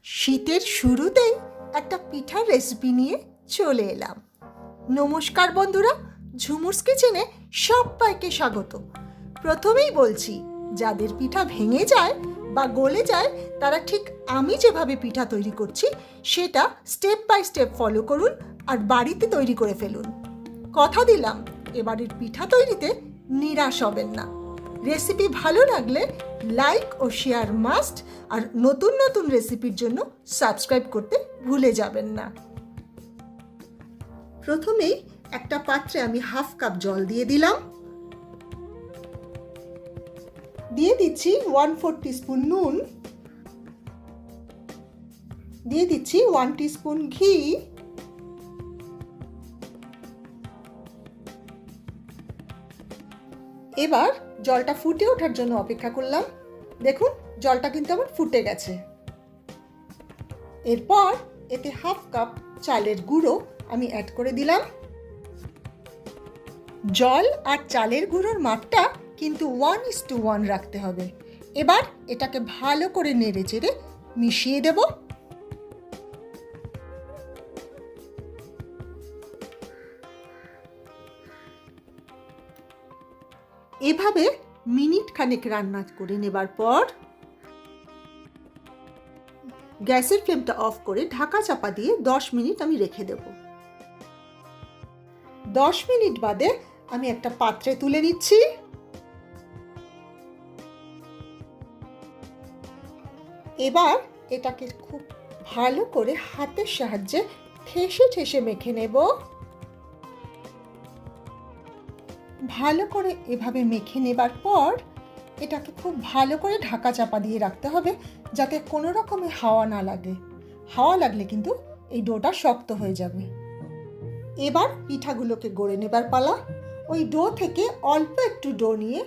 শীতের শুরুতেই একটা পিঠার রেসিপি নিয়ে চলে এলাম। নমস্কার বন্ধুরা, ঝুমুরস কিচেনে সবাইকে স্বাগত। প্রথমেই বলছি, যাদের পিঠা ভেঙে যায় বা গলে যায় তারা ঠিক আমি যেভাবে পিঠা তৈরি করছি সেটা স্টেপ বাই স্টেপ ফলো করুন আর বাড়িতে তৈরি করে ফেলুন। কথা দিলাম, এবারের পিঠা তৈরিতে নিরাশ হবেন না। রেসিপি ভালো লাগলে লাইক ও শেয়ার মাস্ট, আর নতুন নতুন রেসিপির জন্য সাবস্ক্রাইব করতে ভুলে যাবেন না। প্রথমেই একটা পাত্রে আমি হাফ কাপ জল দিয়ে দিলাম। দিয়ে দিচ্ছি 1/4 টিস্পুন নুন, দিয়ে দিচ্ছি 1 টিস্পুন ঘি, এবার জলটা ফুটে ওঠার জন্য অপেক্ষা করলাম। দেখুন, জলটা কিন্তু আমার ফুটে গেছে। এরপর এতে হাফ কাপ চালের গুঁড়ো আমি অ্যাড করে দিলাম। জল আর চালের গুঁড়োর মাপটা কিন্তু 1:1 রাখতে হবে। এবার এটাকে ভালো করে নেড়ে চেড়ে মিশিয়ে দেব। এভাবে মিনিট খানেক রান্না করে নেবার পর গ্যাসের ফ্লেমটা অফ করে ঢাকা চাপা দিয়ে 10 মিনিট আমি রেখে দেব। 10 মিনিট বাদে আমি একটা পাত্রে তুলে নিচ্ছি। এবার এটাকে খুব ভালো করে হাতের সাহায্যে ঠেসে ঠেসে মেখে নেব। ভালো করে এভাবে মেখে নেবার পর এটাকে খুব ভালো করে ঢাকা চাপা দিয়ে রাখতে হবে, যাতে কোনো রকমের হাওয়া না লাগে। হাওয়া লাগলে কিন্তু এই ডোটা শক্ত হয়ে যাবে। এবার পিঠাগুলোকে গড়ে নেবার পালা। ওই ডো থেকে অল্প একটু ডো নিয়ে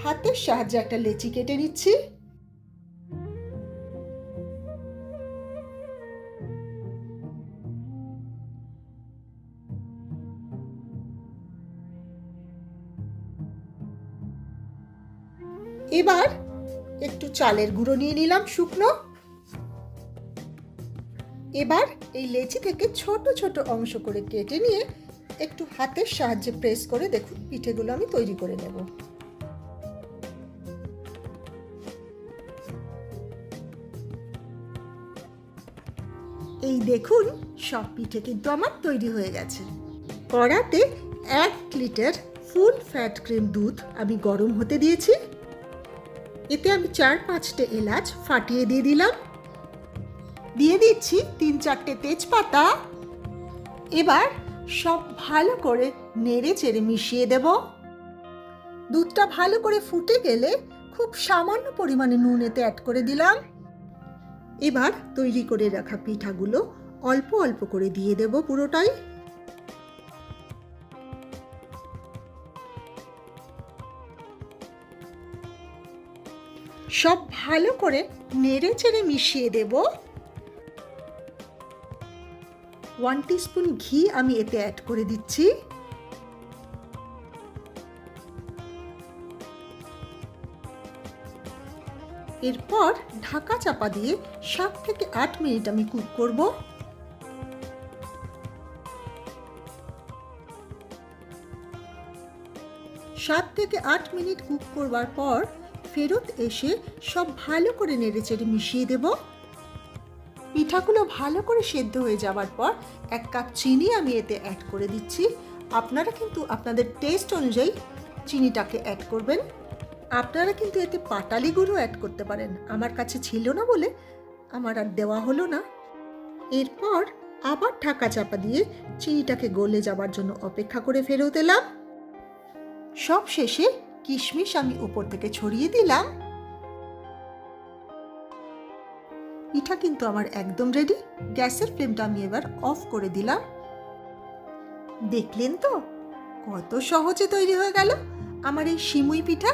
হাতের সাহায্যে একটা লেচি কেটে নিচ্ছি। এবার একটু চালের গুঁড়ো নিয়ে নিলাম শুকনো। এবার এই লেচি থেকে ছোট ছোট অংশ করে কেটে নিয়ে একটু হাতের সাহায্যে প্রেস করে দেখুন পিঠেগুলো আমি তৈরি করে নেব। এই দেখুন, সব পিঠে কিন্তু আমার তৈরি হয়ে গেছে। কড়াতে 1 লিটার ফুল ফ্যাট ক্রিম দুধ আমি গরম হতে দিয়েছি। এতে আমি 4-5টে এলাচ ফাটিয়ে দিয়ে দিলাম। দিয়ে দিচ্ছি 3-4টে তেজপাতা। এবার সব ভালো করে নেড়ে চেড়ে মিশিয়ে দেব। দুধটা ভালো করে ফুটে গেলে খুব সামান্য পরিমাণে নুন এতে অ্যাড করে দিলাম। এবার তৈরি করে রাখা পিঠাগুলো অল্প অল্প করে দিয়ে দেব পুরোটাই। সব ভালো করে নেড়ে চেড়ে মিশিয়ে দেব। 1 টিস্পুন ঘি আমি এতে অ্যাড করে দিচ্ছি। এরপর ঢাকা চাপা দিয়ে 7 থেকে 8 মিনিট আমি কুক করব। 7 থেকে 8 মিনিট কুক করবার পর ফেরত এসে সব ভালো করে নেড়ে চেড়ে মিশিয়ে দেব। পিঠাগুলো ভালো করে সেদ্ধ হয়ে যাওয়ার পর 1 কাপ চিনি আমি এতে অ্যাড করে দিচ্ছি। আপনারা কিন্তু আপনাদের টেস্ট অনুযায়ী চিনিটাকে অ্যাড করবেন। আপনারা কিন্তু এতে পাটালি গুঁড়ো অ্যাড করতে পারেন, আমার কাছে ছিল না বলে আমার আর দেওয়া হলো না। এরপর আবার ঢাকা চাপা দিয়ে চিনিটাকে গলে যাবার জন্য অপেক্ষা করে ফেরত এলাম। সব শেষে কিশমিশ আমি উপর থেকে ছড়িয়ে দিলাম। পিঠা কিন্তু আমার একদম রেডি। গ্যাসের ফ্লেমটা আমি এবার অফ করে দিলাম। দেখলেন তো কত সহজে তৈরি হয়ে গেল আমার এই সিমুই পিঠা।